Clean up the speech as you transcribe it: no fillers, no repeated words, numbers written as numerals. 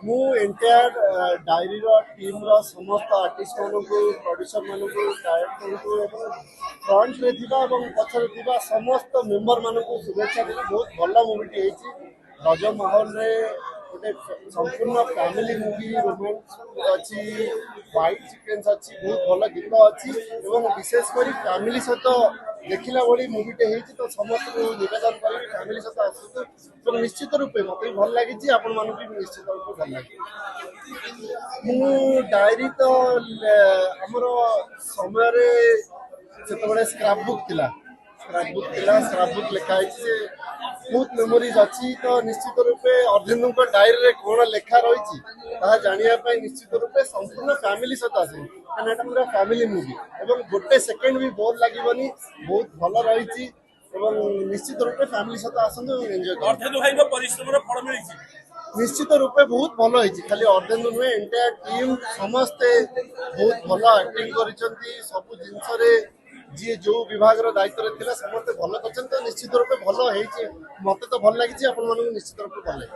ମୁଁ ଏଣ୍ଟାୟାର ଡାଏରୀର ଟିମ୍ର ସମସ୍ତ ଆର୍ଟିଷ୍ଟ ମାନଙ୍କୁ ପ୍ରଡ୍ୟୁସର ମାନଙ୍କୁ ଡାଇରେକ୍ଟରଙ୍କୁ ଏବଂ ଫ୍ରଣ୍ଟରେ ଥିବା ଏବଂ ପଛରେ ଥିବା ସମସ୍ତ ମେମ୍ବର ମାନଙ୍କୁ ଶୁଭେଚ୍ଛା ଦେବି। ବହୁତ ଭଲ ମୁଭିଟି ହେଇଛି। ରଜ ମାହୋଲରେ ଗୋଟେ ସମ୍ପୂର୍ଣ୍ଣ ଫ୍ୟାମିଲି ମୁଭି, ରୋମାନ୍ସ ଅଛି, ହ୍ୱାଇଟ୍ ଚିକେନ୍ସ ଅଛି, ବହୁତ ଭଲ ଗୀତ ଅଛି ଏବଂ ବିଶେଷ କରି ଫ୍ୟାମିଲି ସହିତ ଦେଖିଲା ଭଳି ମୁଭିଟେ ହେଇଛି। ତ ସମସ୍ତଙ୍କୁ ନିବେଦନ କରିବି ଫ୍ୟାମିଲି ସହିତ ଆସନ୍ତୁ ଏବଂ ନିଶ୍ଚିତ ରୂପେ ମୋତେ ବି ଭଲ ଲାଗିଛି, ଆପଣମାନଙ୍କୁ ବି ନିଶ୍ଚିତ ରୂପେ ଭଲ ଲାଗିବ। ମୁଁ ଡାଏରୀ ତ ଆମର ସମୟରେ ସେତେବେଳେ ସ୍କ୍ରାପ୍ ବୁକ୍ ଥିଲା, ସ୍କ୍ରାପ୍ ବୁକ୍ ଲେଖା ହେଇଛି ଯେ ବହୁତ ମେମୋରିଜ ଅଛି। ତ ନିଶ୍ଚିତ ରୂପେ ଅର୍ଜୁନଙ୍କ ଡାଏରୀରେ କ'ଣ ଲେଖା ରହିଛି ତାହା ଜାଣିବା ପାଇଁ ନିଶ୍ଚିତ ରୂପେ ସମ୍ପୂର୍ଣ୍ଣ ଫ୍ୟାମିଲି ସହିତ ଆସିବି, କାରଣ ଏଇଟା ପୁରା ଫ୍ୟାମିଲି ମୁଭି ଏବଂ ଗୋଟେ ସେକେଣ୍ଡ ବି ବୋର୍ ଲାଗିବନି। ବହୁତ ଭଲ ରହିଛି ଏବଂ ନିଶ୍ଚିତ ରୂପେ ଫ୍ୟାମିଲି ସହିତ ଆସନ୍ତୁ ଏବଂ ଏନ୍ଜୟ କରନ୍ତୁ। ପରିଶ୍ରମର ଫଳ ମିଳିଛି। ନିଶ୍ଚିତ ରୂପେ ବହୁତ ଭଲ ହେଇଛି। ଖାଲି ଅର୍ଜୁନ ନୁହେଁ, ଏଣ୍ଟାୟାର ଟିମ୍ ସମସ୍ତେ ବହୁତ ଭଲ ଆକ୍ଟିଂ କରିଛନ୍ତି। ସବୁ ଜିନିଷରେ ଯିଏ ଯୋଉ ବିଭାଗର ଦାୟିତ୍ୱରେ ଥିଲା ସମସ୍ତେ ଭଲ କରିଛନ୍ତି। ତ ନିଶ୍ଚିତ ରୂପେ ଭଲ ହେଇଛି। ମତେ ତ ଭଲ ଲାଗିଛି, ଆପଣମାନଙ୍କୁ ନିଶ୍ଚିତ ରୂପେ ଭଲ ଲାଗିଛି।